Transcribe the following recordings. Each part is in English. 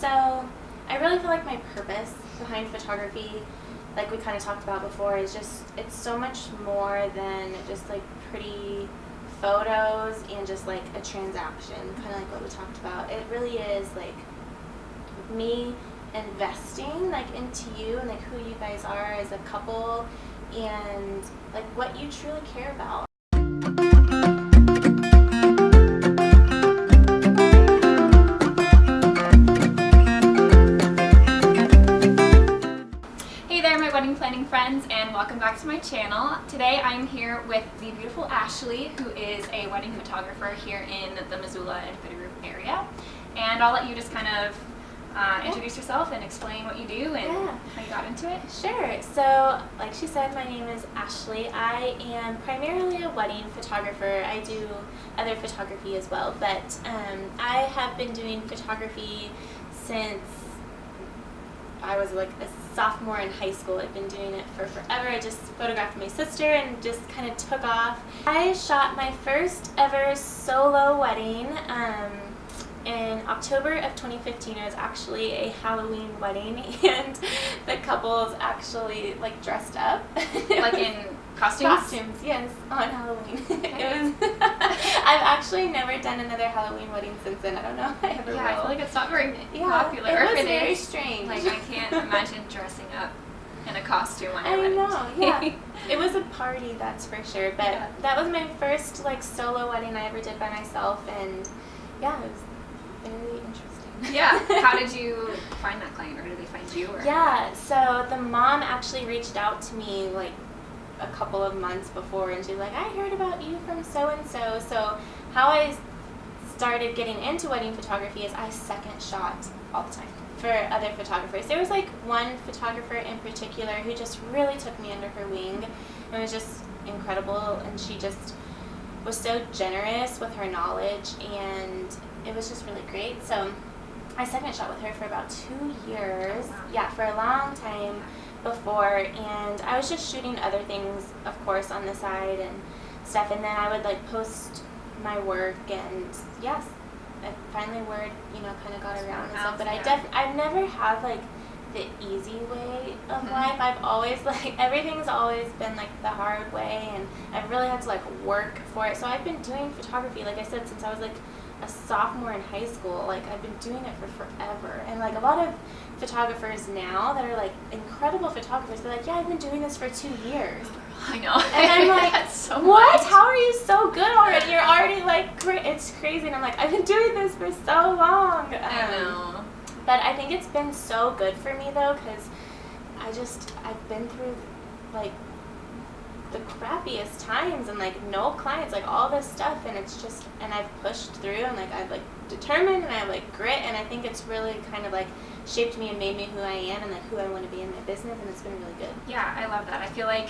So I really feel like my purpose behind photography, like we kind of talked about before, is just, it's so much more than just like pretty photos and just like a transaction, kind of like what we talked about. It really is like me investing like into you and like who you guys are as a couple and like what you truly care about. Hey there, my wedding planning friends, and welcome back to my channel. Today I'm here with the beautiful Ashley, who is a wedding photographer here in the Missoula and Bitterroot area. And I'll let you just kind of introduce yourself and explain what you do and how you got into it. Sure. So, like she said, my name is Ashley. I am primarily a wedding photographer. I do other photography as well, but I have been doing photography since I was like a sophomore in high school. I've been doing it for forever. I just photographed my sister and just kind of took off. I shot my first ever solo wedding in October of 2015. It was actually a Halloween wedding, and the couples actually like dressed up. Like in costumes? Costumes, yes, on Halloween. It was. I've actually never done another Halloween wedding since then. I don't know if I ever will. I feel like it's not very popular. It was very strange. Like I can't imagine dressing up in a costume on your I wedding. know, yeah. It was a party, that's for sure. But that was my first like solo wedding I ever did by myself, and yeah, it was very interesting. Yeah. How did you find that client, or did they find you? Or? Yeah, so the mom actually reached out to me like a couple of months before, and she's like, I heard about you from so-and-so. So how I started getting into wedding photography is I second shot all the time for other photographers. There was like one photographer in particular who just really took me under her wing. It was just incredible, and she just was so generous with her knowledge, and it was just really great. So I second shot with her for about 2 years. Yeah, for a long time before, and I was just shooting other things, of course, on the side and stuff, and then I would like post my work, and yes, finally word, kind of got around and stuff. But I've never had like the easy way of life. I've always like, everything's always been like the hard way, and I've really had to like work for it. So I've been doing photography, like I said, since I was like a sophomore in high school. Like I've been doing it for forever, and like a lot of photographers now that are like incredible photographers, they're like, yeah, I've been doing this for 2 years. I know. And I'm like, so what? much. How are you so good already? You're already like, it's crazy. And I'm like, I've been doing this for so long. I know. But I think it's been so good for me though, because I've been through like the crappiest times, and like no clients, like all this stuff, and it's just, and I've pushed through, and like I've like determined, and I have like grit, and I think it's really kind of like shaped me and made me who I am, and like who I want to be in my business, and it's been really good. Yeah, I love that. I feel like,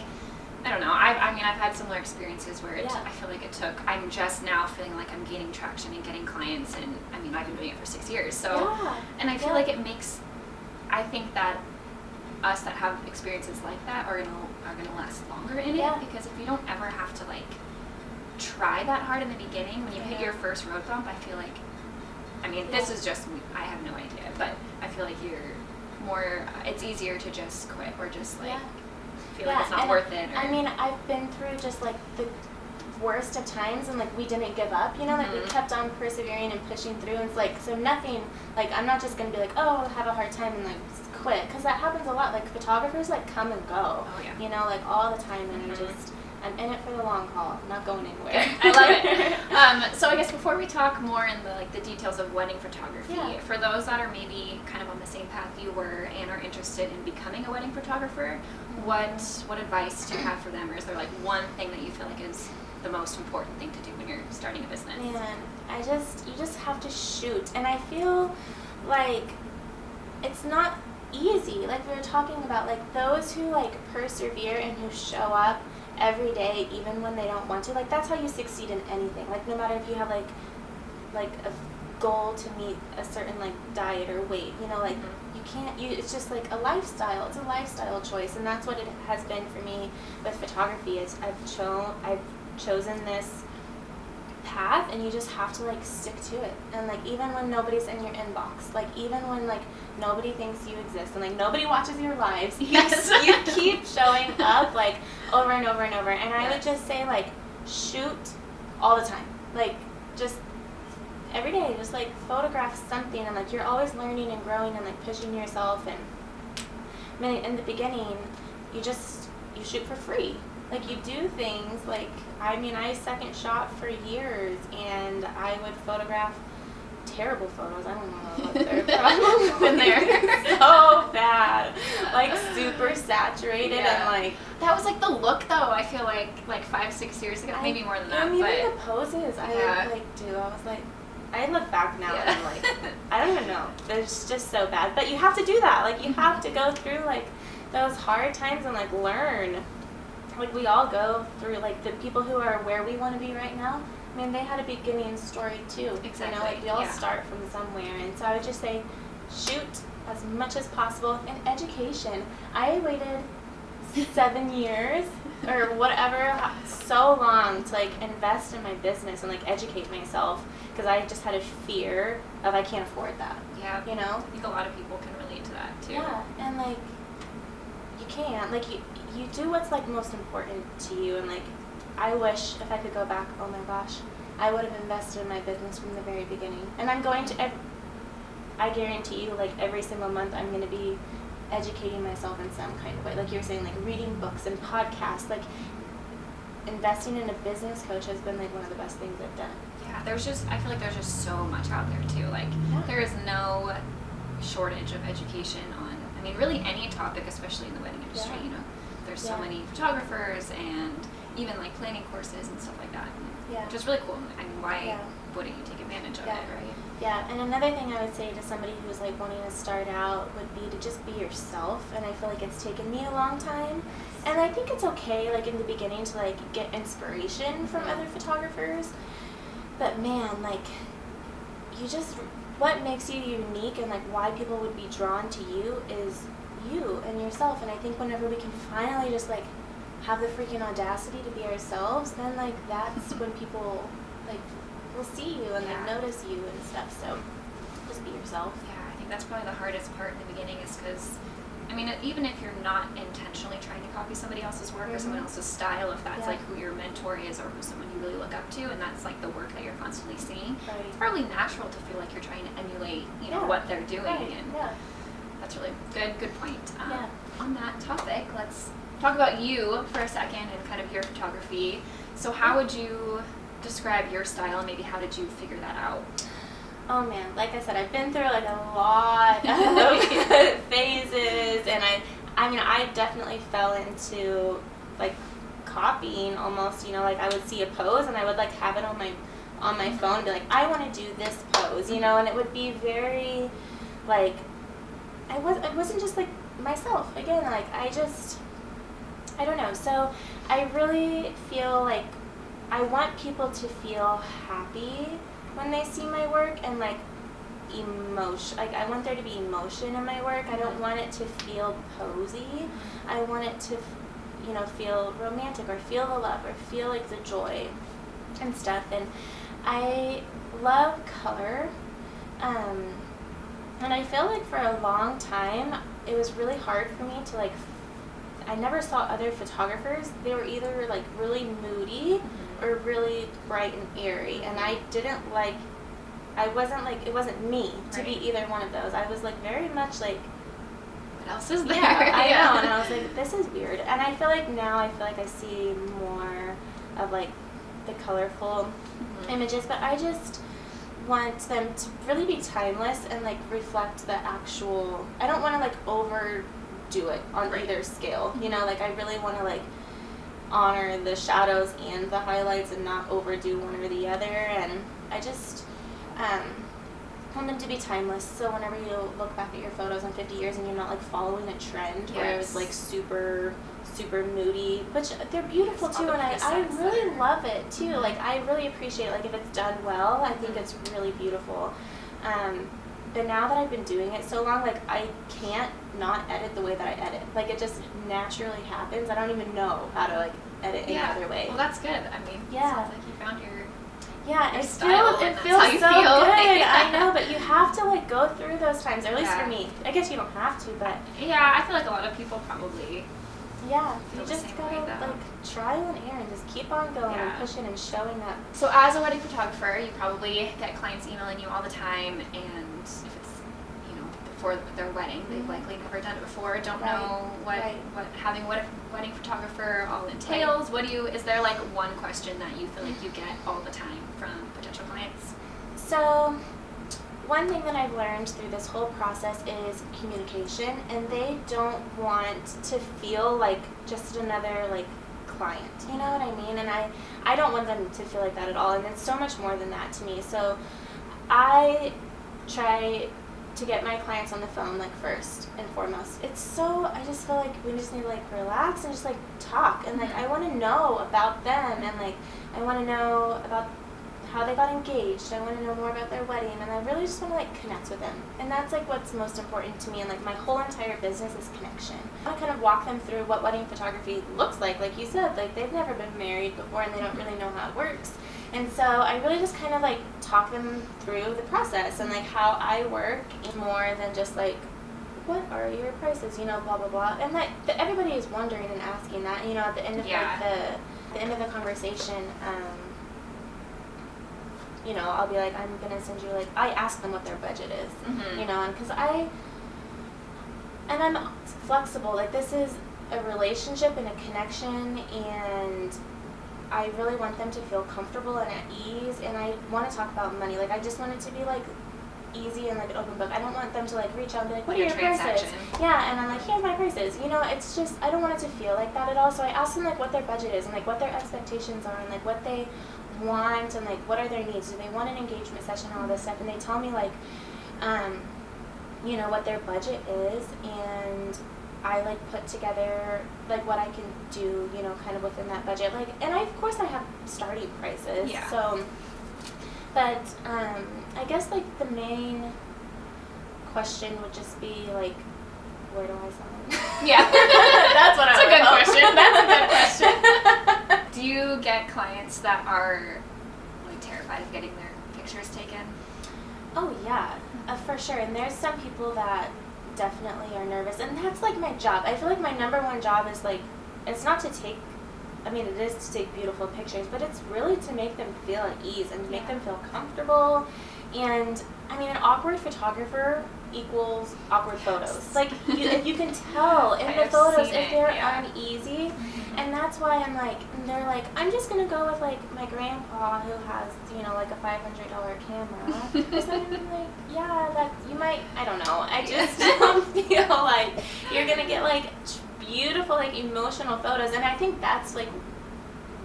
I don't know, I mean, I've had similar experiences where Yeah. I feel like I'm just now feeling like I'm gaining traction and getting clients, and I mean, I've been doing it for 6 years, so, Yeah. and I feel like it makes, I think that us that have experiences like that are gonna last longer in it, because if you don't ever have to like try that hard in the beginning, when you hit your first road bump, I feel like, I mean, this is just me, I have no idea, but I feel like it's easier to just quit, or just like feel like it's not worth it. Or, I mean, I've been through just like the worst of times, and like we didn't give up, like we kept on persevering and pushing through, and it's like, so nothing, like I'm not just gonna be like, oh, I'll have a hard time and like quit, because that happens a lot. Like photographers like come and go, like all the time, and I'm in it for the long haul, I'm not going anywhere. I love it. So I guess before we talk more in the details of wedding photography, for those that are maybe kind of on the same path you were and are interested in becoming a wedding photographer, what advice do you have for them, or is there like one thing that you feel like is the most important thing to do when you're starting a business? Man, you just have to shoot, and I feel like it's not easy. Like we were talking about, like those who like persevere and who show up every day even when they don't want to, like that's how you succeed in anything. Like no matter if you have like a goal to meet a certain like diet or weight, like you can't, it's just like a lifestyle. It's a lifestyle choice, and that's what it has been for me with photography. Is I've chosen this path, and you just have to like stick to it. And like even when nobody's in your inbox, like even when like nobody thinks you exist and like nobody watches your lives, Yes. you keep showing up like over and over and over. And I Yes. would just say like shoot all the time, like just every day, just like photograph something, and like you're always learning and growing and like pushing yourself. And I mean, in the beginning, you shoot for free. Like you do things like, I mean, I second shot for years, and I would photograph terrible photos. I don't know what they're from. Been there. So bad, like super saturated. And like that was like the look though. I feel like 5-6 years ago, maybe more than that. And even But the poses, I Yeah. would like do. I was like, I look back now Yeah. and I'm like, I don't even know. It's just so bad. But you have to do that. Like you have to go through like those hard times and like learn. Like we all go through, like the people who are where we want to be right now, I mean, they had a beginning story too. Exactly. You know, like we all Yeah. start from somewhere. And so I would just say shoot as much as possible. And education, I waited 7 years or whatever, so long to like invest in my business and like educate myself, because I just had a fear of I can't afford that. yeah, You know? I think a lot of people can relate to that too. Yeah, and like you can't, like you do what's like most important to you. And like I wish if I could go back, oh my gosh, I would have invested in my business from the very beginning. And I'm going to I guarantee you, like every single month I'm going to be educating myself in some kind of way. Like you were saying, like reading books and podcasts, like investing in a business coach has been like one of the best things I've done. Yeah, I feel like there's just so much out there too. Like Yeah. there is no shortage of education on, I mean, really any topic, especially in the wedding industry. Yeah. You know, there's so Yeah. many photographers and even like planning courses and stuff like that. Yeah. Which is really cool. I mean, why Yeah. wouldn't you take advantage of Yeah. it, right? Yeah, and another thing I would say to somebody who's like wanting to start out would be to just be yourself. And I feel like it's taken me a long time, and I think it's okay like in the beginning to like get inspiration from other photographers, but man, like you just, what makes you unique and like why people would be drawn to you is you and yourself. And I think whenever we can finally just like have the freaking audacity to be ourselves, then like that's when people like will see you and Yeah. like notice you and stuff. So just be yourself. Yeah, I think that's probably the hardest part in the beginning is because, I mean, even if you're not intentionally trying to copy somebody else's work or someone else's style, if that's Yeah. like who your mentor is or who's someone you really look up to, and that's like the work that you're constantly seeing, Right. it's probably natural to feel like you're trying to emulate, you know, Yeah. what they're doing. Right. And Yeah. that's really good point. Yeah. On that topic, let's talk about you for a second and kind of your photography. So how would you describe your style, and maybe how did you figure that out? Oh man, like I said, I've been through like a lot of phases, and I mean, I definitely fell into like copying almost. You know, like I would see a pose and I would like have it on my phone and be like, I want to do this pose, you know, and it would be very like I wasn't just like myself again. Like I don't know. So I really feel like I want people to feel happy when they see my work, and like emotion. Like I want there to be emotion in my work. I don't want it to feel posy. I want it to, you know, feel romantic or feel the love or feel like the joy and stuff. And I love color. And I feel like for a long time it was really hard for me to like. I never saw other photographers. They were either like really moody or really bright and airy, and I didn't like. I wasn't like, it wasn't me to be Right. either one of those. I was like very much like, What else is there? yeah, I know, and I was like, this is weird. And I feel like now I see more of like the colorful images, but I just want them to really be timeless and like reflect the actual. I don't want to like overdo it on Right. either scale, you know, like I really want to like honor the shadows and the highlights and not overdo one or the other. And I just want them to be timeless, so whenever you look back at your photos in 50 years and you're not like following a trend where it was Yes. like super music, which they're beautiful Yes, all too, the and I presets really that are- love it too. Like I really appreciate it. Like if it's done well, I think it's really beautiful. But now that I've been doing it so long, like I can't not edit the way that I edit. Like it just naturally happens. I don't even know how to like edit any other way. Well, that's good. I mean, Yeah. it sounds like you found your Yeah, your it style, feels and that's how you so feel. good. Yeah. I know, but you have to like go through those times, or at least Yeah. for me. I guess you don't have to, but Yeah, I feel like a lot of people probably. yeah, Feel you the just same gotta way, though. like trial and error and just keep on going and Yeah. pushing and showing up. So as a wedding photographer, you probably get clients emailing you all the time, and if it's, you know, before their wedding, they've likely never done it before, don't Right. know what Right. having a wedding photographer all entails. Is there like one question that you feel like you get all the time from potential clients? So, one thing that I've learned through this whole process is communication, and they don't want to feel like just another like client. You know what I mean? And I don't want them to feel like that at all. And it's so much more than that to me. So, I try to get my clients on the phone like first and foremost. I just feel like we just need to like relax and just like talk, and like I want to know about them, and like I want to know about how they got engaged. I want to know more about their wedding, and I really just want to like connect with them. And that's like what's most important to me, and like my whole entire business is connection. I kind of walk them through what wedding photography looks like you said, like they've never been married before and they don't really know how it works. And so I really just kind of like talk them through the process and like how I work more than just like, what are your prices, you know, blah blah blah. And like everybody is wondering and asking that, you know, at the end of like the end of the conversation. You know, I'll be like, I'm gonna send you like, I ask them what their budget is, you know, and because I'm flexible. Like this is a relationship and a connection, and I really want them to feel comfortable and at ease. And I want to talk about money. Like I just want it to be like easy and like an open book. I don't want them to like reach out and be like, what are your prices? Yeah, and I'm like, here's my prices. You know, it's just I don't want it to feel like that at all. So I ask them like what their budget is and like what their expectations are and like what they want and like what are their needs. Do they want an engagement session and all this stuff? And they tell me like you know what their budget is, and I like put together like what I can do, you know, kind of within that budget. Like, and of course I have starting prices. Yeah. So but I guess like the main question would just be like, where do I sign? Yeah. That's what That's a good hope. question. That's a good question. Do you get clients that are like terrified of getting their pictures taken? Oh yeah, for sure. And there's some people that definitely are nervous, and that's like my job. I feel like my number one job is like, it's not to take, I mean it is to take beautiful pictures, but it's really to make them feel at ease and make them feel comfortable. And I mean, an awkward photographer equals awkward photos. Like you can tell in the photos if they're uneasy. And that's why I'm like, they're like, I'm just gonna go with like my grandpa who has, you know, like a $500 camera. Because I'm like, yeah, that you might, I don't know. I just don't feel like you're gonna get like beautiful, like emotional photos. And I think that's like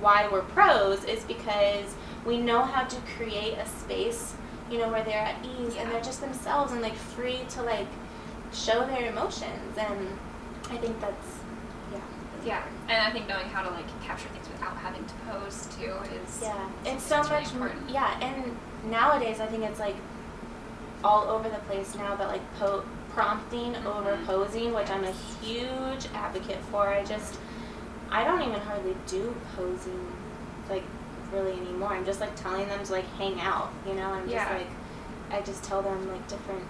why we're pros, is because we know how to create a space, you know, where they're at ease and they're just themselves and like free to like show their emotions. And I think that's yeah, and I think knowing how to like capture things without having to pose too is it's so much more. Yeah, and nowadays I think it's like all over the place now, but like prompting over posing, which I'm a huge advocate for. I don't even hardly do posing like really anymore. I'm just like telling them to like hang out, you know. I'm just like, I just tell them like different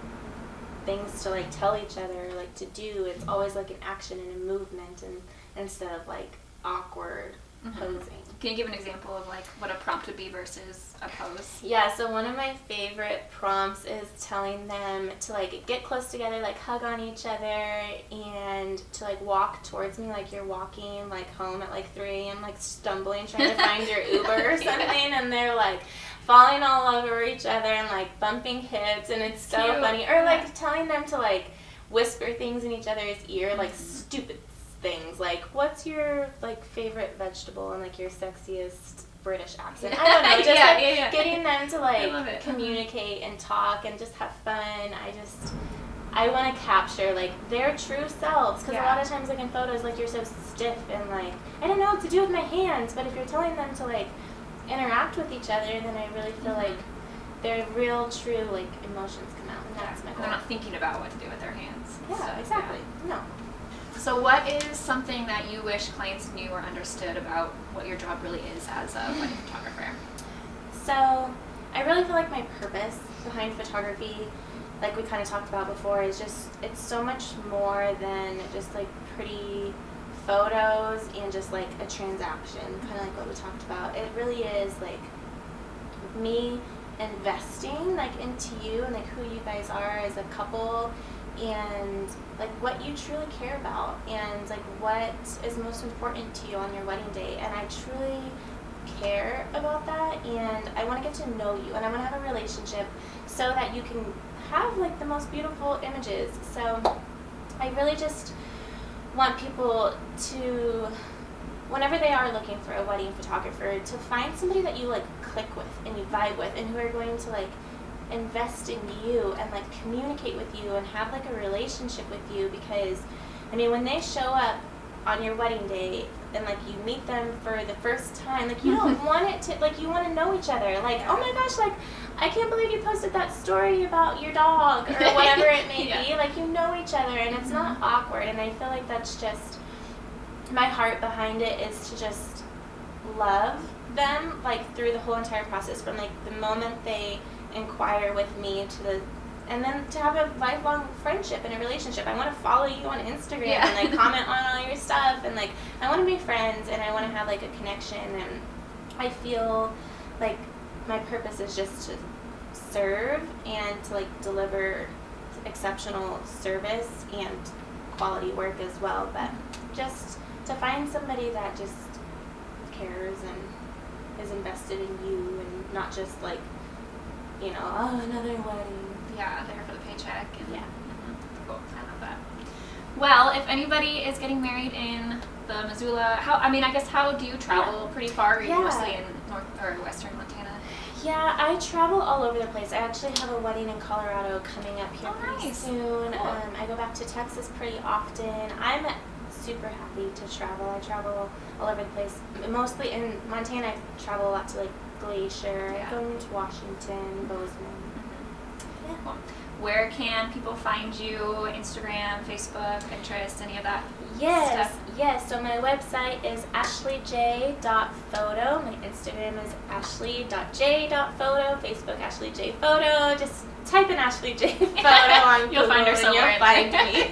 things to like tell each other like to do. It's always like an action and a movement, and instead of like awkward posing. Can you give an example of like what a prompt would be versus a pose? Yeah, so one of my favorite prompts is telling them to like get close together, like hug on each other, and to like walk towards me like you're walking like home at like 3 a.m. like stumbling trying to find your Uber or something, and they're like falling all over each other and like bumping hips, and it's so funny. Or like telling them to like whisper things in each other's ear, like stupid things like, what's your like favorite vegetable, and like your sexiest British accent. I don't know, just getting them to like communicate and talk and just have fun. I want to capture like their true selves, because a lot of times like in photos like you're so stiff and like I don't know what to do with my hands, but if you're telling them to like interact with each other, then I really feel like their real true like emotions come out, and that's my goal. They're not thinking about what to do with their hands. Yeah, exactly. No. So what is something that you wish clients knew or understood about what your job really is as a wedding photographer? So I really feel like my purpose behind photography, like we kind of talked about before, is just, it's so much more than just like pretty photos and just like a transaction, kind of like what we talked about. It really is like me investing like into you and like who you guys are as a couple, and like what you truly care about, and like what is most important to you on your wedding day. And I truly care about that, and I want to get to know you, and I want to have a relationship so that you can have like the most beautiful images. So I really just want people to, whenever they are looking for a wedding photographer, to find somebody that you like click with and you vibe with, and who are going to like invest in you and like communicate with you and have like a relationship with you. Because I mean, when they show up on your wedding day and like you meet them for the first time, like you don't want it to, like you want to know each other, like, oh my gosh, like I can't believe you posted that story about your dog, or whatever it may be. Like, you know each other, and it's not awkward. And I feel like that's just, my heart behind it is to just love them like through the whole entire process, from like the moment they inquire with me to the, and then to have a lifelong friendship and a relationship. I want to follow you on Instagram and like comment on all your stuff, and like I want to be friends, and I want to have like a connection. And I feel like my purpose is just to serve and to like deliver exceptional service and quality work as well, but just to find somebody that just cares and is invested in you, and not just like, you know, oh, another wedding. Yeah, there for the paycheck. And, yeah. Cool. I love that. Well, if anybody is getting married in the Missoula, how do you travel pretty far? Or are you mostly in north or western Montana? Yeah, I travel all over the place. I actually have a wedding in Colorado coming up here pretty soon. Cool. I go back to Texas pretty often. I'm super happy to travel. I travel all over the place. Mostly in Montana, I travel a lot to like Glacier. I go into Washington, Bozeman. Yeah. Cool. Where can people find you? Instagram, Facebook, Pinterest, any of that stuff? Yes. So my website is ashleyj.photo. My Instagram is ashley.j.photo. Facebook, ashleyjphoto. Just type in ashleyjphoto on You'll find her somewhere. You'll find me.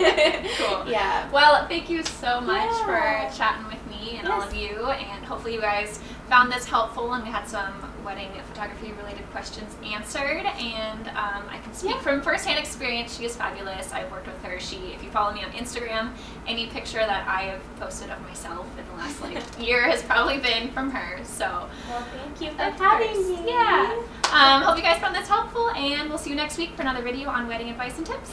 Cool. Yeah. Well, thank you so much for chatting with me and all of you, and hopefully you guys found this helpful and we had some wedding photography related questions answered. And I can speak from firsthand experience. She is fabulous. I've worked with her. If you follow me on Instagram, any picture that I have posted of myself in the last year has probably been from her. So well, thank you for having me. Yeah. Hope you guys found this helpful, and we'll see you next week for another video on wedding advice and tips.